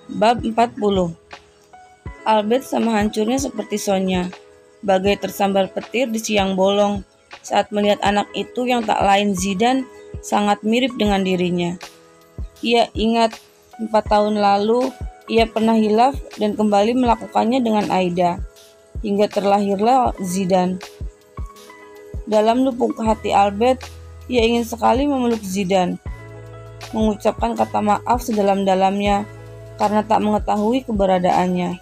Bab 40. Albert sama hancurnya seperti Sonya, bagai tersambar petir di siang bolong saat melihat anak itu yang tak lain Zidane sangat mirip dengan dirinya. Ia ingat 4 tahun lalu ia pernah hilaf dan kembali melakukannya dengan Aida, hingga terlahirlah Zidane. Dalam lubuk hati Albert, ia ingin sekali memeluk Zidane, mengucapkan kata maaf sedalam-dalamnya karena tak mengetahui keberadaannya.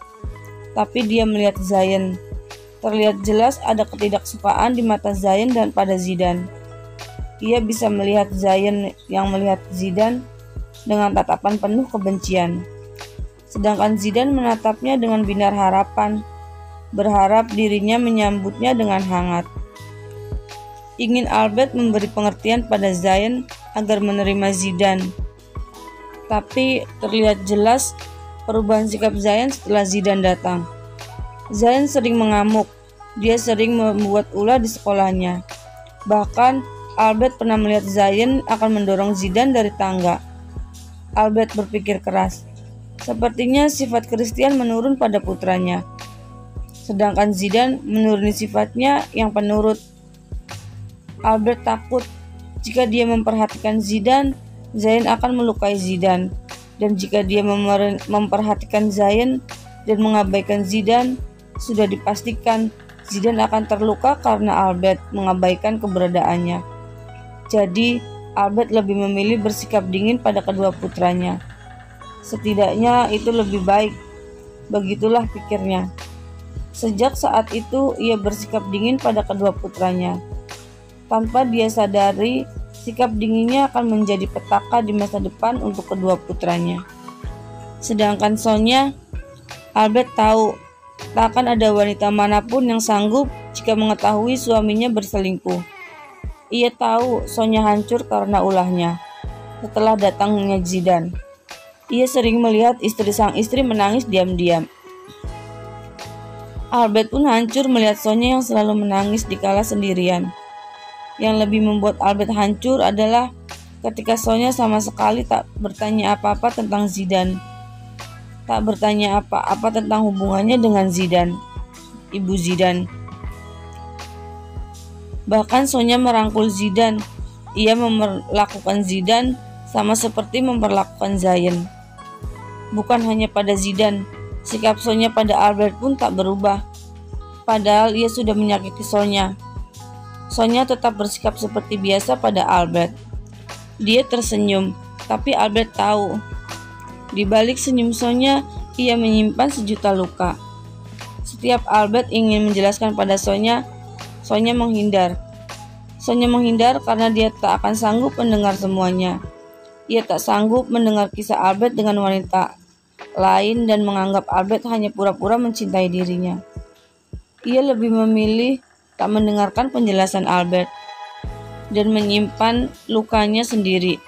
Tapi dia melihat Zayn. Terlihat jelas ada ketidaksukaan di mata Zayn dan pada Zidane. Ia bisa melihat Zayn yang melihat Zidane dengan tatapan penuh kebencian. Sedangkan Zidane menatapnya dengan binar harapan, berharap dirinya menyambutnya dengan hangat. Ingin Albert memberi pengertian pada Zayn agar menerima Zidane. Tapi terlihat jelas perubahan sikap Zayn setelah Zidane datang. Zayn sering mengamuk, dia sering membuat ulah di sekolahnya. Bahkan Albert pernah melihat Zayn akan mendorong Zidane dari tangga. Albert berpikir keras, sepertinya sifat Christian menurun pada putranya, sedangkan Zidane menuruni sifatnya yang penurut. Albert takut jika dia memperhatikan Zidane, Zayn akan melukai Zidane, dan jika dia memperhatikan Zayn dan mengabaikan Zidane, sudah dipastikan Zidane akan terluka karena Albert mengabaikan keberadaannya. Jadi, Albert lebih memilih bersikap dingin pada kedua putranya. Setidaknya itu lebih baik, begitulah pikirnya. Sejak saat itu, ia bersikap dingin pada kedua putranya. Tanpa dia sadari, sikap dinginnya akan menjadi petaka di masa depan untuk kedua putranya. Sedangkan Sonya, Albert tahu tak akan ada wanita manapun yang sanggup jika mengetahui suaminya berselingkuh. Ia tahu Sonya hancur karena ulahnya. Setelah datangnya Zidane, ia sering melihat sang istri menangis diam-diam. Albert pun hancur melihat Sonya yang selalu menangis dikala sendirian. Yang lebih membuat Albert hancur adalah ketika Sonya sama sekali tak bertanya apa-apa tentang Zidane. Tak bertanya apa-apa tentang hubungannya dengan Zidane, ibu Zidane. Bahkan Sonya merangkul Zidane. Ia memperlakukan Zidane sama seperti memperlakukan Zayn. Bukan hanya pada Zidane, sikap Sonya pada Albert pun tak berubah. Padahal ia sudah menyakiti Sonya. Sonya tetap bersikap seperti biasa pada Albert. Dia tersenyum, tapi Albert tahu di balik senyum Sonya, ia menyimpan sejuta luka. Setiap Albert ingin menjelaskan pada Sonya, Sonya menghindar. Sonya menghindar karena dia tak akan sanggup mendengar semuanya. Ia tak sanggup mendengar kisah Albert dengan wanita lain dan menganggap Albert hanya pura-pura mencintai dirinya. Ia lebih memilih tak mendengarkan penjelasan Albert dan menyimpan lukanya sendiri,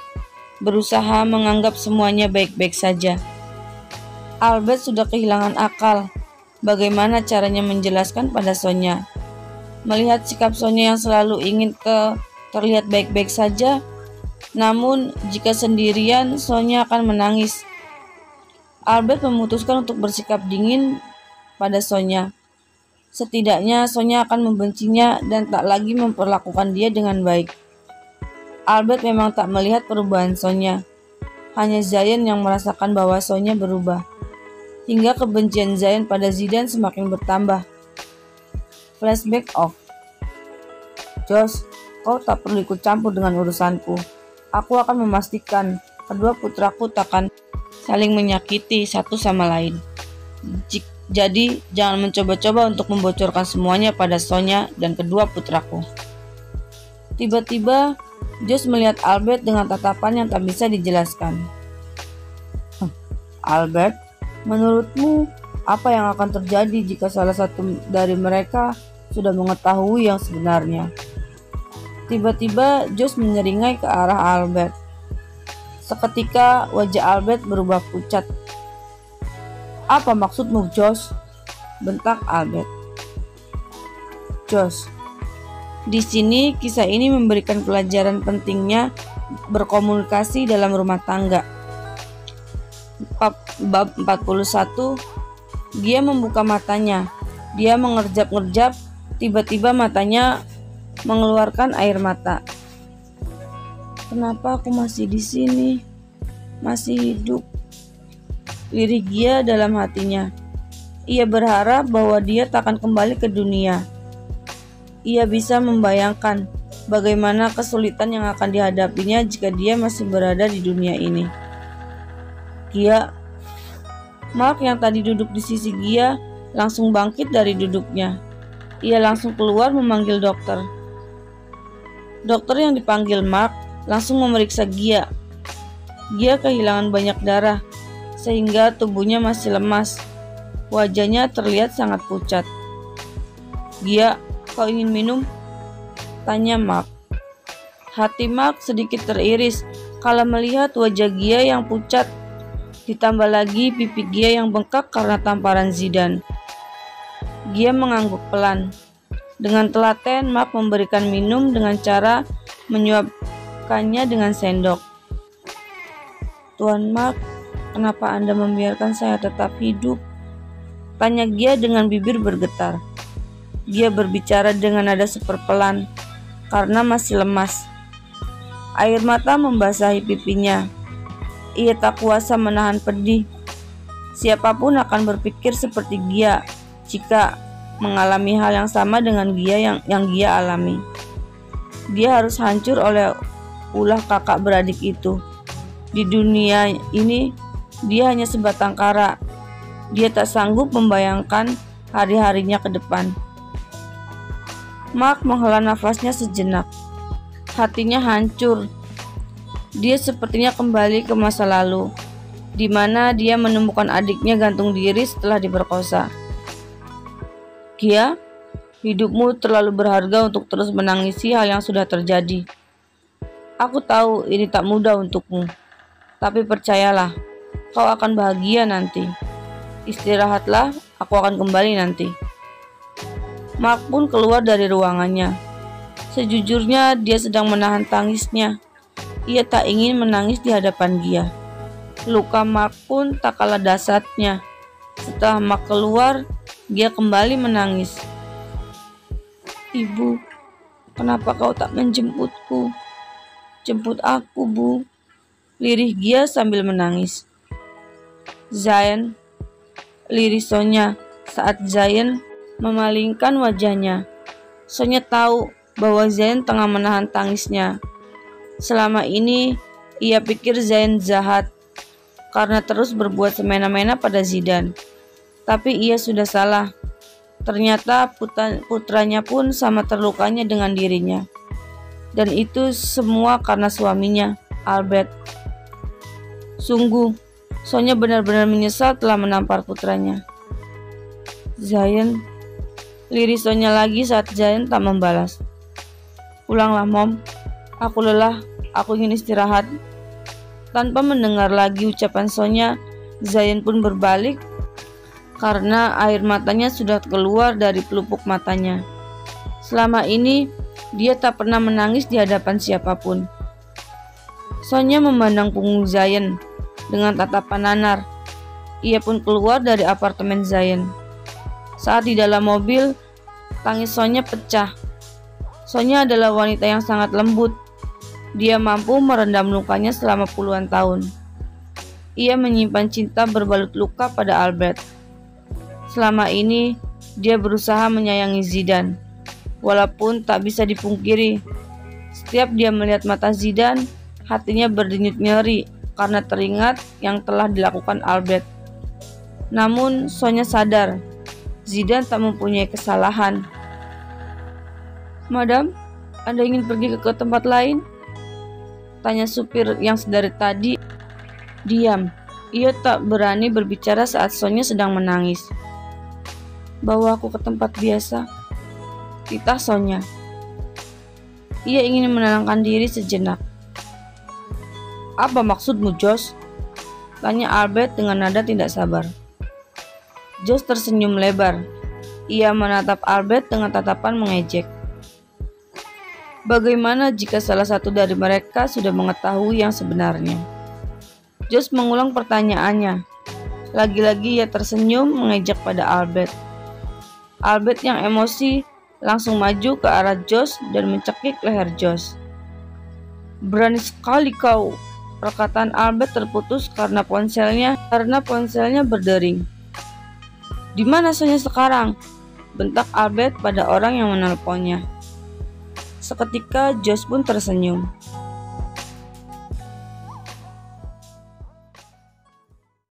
berusaha menganggap semuanya baik-baik saja. Albert sudah kehilangan akal. Bagaimana caranya menjelaskan pada Sonya? Melihat sikap Sonya yang selalu ingin terlihat baik-baik saja, namun jika sendirian Sonya akan menangis. Albert memutuskan untuk bersikap dingin pada Sonya. Setidaknya Sonya akan membencinya dan tak lagi memperlakukan dia dengan baik. Albert memang tak melihat perubahan Sonya. Hanya Zayn yang merasakan bahwa Sonya berubah. Hingga kebencian Zayn pada Zidane semakin bertambah. Flashback off. Josh, kau tak perlu ikut campur dengan urusanku. Aku akan memastikan kedua putraku takkan saling menyakiti satu sama lain. Jadi jangan mencoba-coba untuk membocorkan semuanya pada Sonya dan kedua putraku. Tiba-tiba Josh melihat Albert dengan tatapan yang tak bisa dijelaskan. Albert, menurutmu apa yang akan terjadi jika salah satu dari mereka sudah mengetahui yang sebenarnya? Tiba-tiba Josh menyeringai ke arah Albert. Seketika wajah Albert berubah pucat. Apa maksudmu, Josh? Bentak Albert. Josh, di sini kisah ini memberikan pelajaran pentingnya berkomunikasi dalam rumah tangga. bab 41, Gia membuka matanya. Dia mengerjap-ngerjap, tiba-tiba matanya mengeluarkan air mata. Kenapa aku masih di sini? Masih hidup? Lirih Gia dalam hatinya. Ia berharap bahwa dia tak akan kembali ke dunia. Ia bisa membayangkan bagaimana kesulitan yang akan dihadapinya jika dia masih berada di dunia ini. Gia, Mark yang tadi duduk di sisi Gia langsung bangkit dari duduknya. Ia langsung keluar memanggil dokter. Dokter yang dipanggil Mark langsung memeriksa Gia. Gia kehilangan banyak darah sehingga tubuhnya masih lemas. Wajahnya terlihat sangat pucat. Gia, kau ingin minum? Tanya Mark. Hati Mark sedikit teriris kala melihat wajah Gia yang pucat, ditambah lagi pipi Gia yang bengkak karena tamparan Zidane. Gia mengangguk pelan. Dengan telaten, Mark memberikan minum dengan cara menyuapkannya dengan sendok. Tuan Mark, kenapa Anda membiarkan saya tetap hidup? Tanya Gia dengan bibir bergetar. Gia berbicara dengan nada super pelan karena masih lemas. Air mata membasahi pipinya. Ia tak kuasa menahan pedih. Siapapun akan berpikir seperti Gia jika mengalami hal yang sama dengan Gia yang Gia alami. Dia harus hancur oleh ulah kakak beradik itu. Di dunia ini, dia hanya sebatang kara. Dia tak sanggup membayangkan hari-harinya ke depan. Mark menghela nafasnya sejenak. Hatinya hancur. Dia sepertinya kembali ke masa lalu, di mana dia menemukan adiknya gantung diri setelah diperkosa. Gia, hidupmu terlalu berharga untuk terus menangisi hal yang sudah terjadi. Aku tahu ini tak mudah untukmu, tapi percayalah, kau akan bahagia nanti. Istirahatlah, aku akan kembali nanti. Mark pun keluar dari ruangannya. Sejujurnya dia sedang menahan tangisnya. Ia tak ingin menangis di hadapan Gia. Luka Mark pun tak kalah dahsyatnya. Setelah Mark keluar, Gia kembali menangis. Ibu, kenapa kau tak menjemputku? Jemput aku, Bu. Lirih Gia sambil menangis. Zayn, lirih Sonya saat Zayn memalingkan wajahnya. Sonya tahu bahwa Zayn tengah menahan tangisnya. Selama ini ia pikir Zayn jahat karena terus berbuat semena-mena pada Zidane. Tapi ia sudah salah. Ternyata putranya pun sama terlukanya dengan dirinya. Dan itu semua karena suaminya, Albert. Sungguh, Sonya benar-benar menyesal telah menampar putranya. Zayn, lirih Sonya lagi saat Zayn tak membalas. Pulanglah, Mom. Aku lelah, aku ingin istirahat. Tanpa mendengar lagi ucapan Sonya, Zayn pun berbalik karena air matanya sudah keluar dari pelupuk matanya. Selama ini, dia tak pernah menangis di hadapan siapapun. Sonya memandang punggung Zayn dengan tatapan nanar. Ia pun keluar dari apartemen Zayn. Saat di dalam mobil, tangis Sonya pecah. Sonya adalah wanita yang sangat lembut. Dia mampu merendam lukanya selama puluhan tahun. Ia menyimpan cinta berbalut luka pada Albert. Selama ini, dia berusaha menyayangi Zidane. Walaupun tak bisa dipungkiri, setiap dia melihat mata Zidane, hatinya berdenyut nyeri karena teringat yang telah dilakukan Albert. Namun, Sonya sadar, Zidane tak mempunyai kesalahan. Madam, Anda ingin pergi ke tempat lain? Tanya supir yang sedari tadi. Diam. Ia tak berani berbicara saat Sonya sedang menangis. Bawa aku ke tempat biasa, titah Sonya. Ia ingin menenangkan diri sejenak. Apa maksudmu, Josh? Tanya Albert dengan nada tidak sabar. Josh tersenyum lebar. Ia menatap Albert dengan tatapan mengejek. Bagaimana jika salah satu dari mereka sudah mengetahui yang sebenarnya? Josh mengulang pertanyaannya. Lagi-lagi ia tersenyum mengejek pada Albert. Albert yang emosi langsung maju ke arah Josh dan mencekik leher Josh. "Berani sekali kau," perkataan Albert terputus karena ponselnya berdering. "Di mana Sonya sekarang?" bentak Albert pada orang yang menelponnya. Seketika Josh pun tersenyum.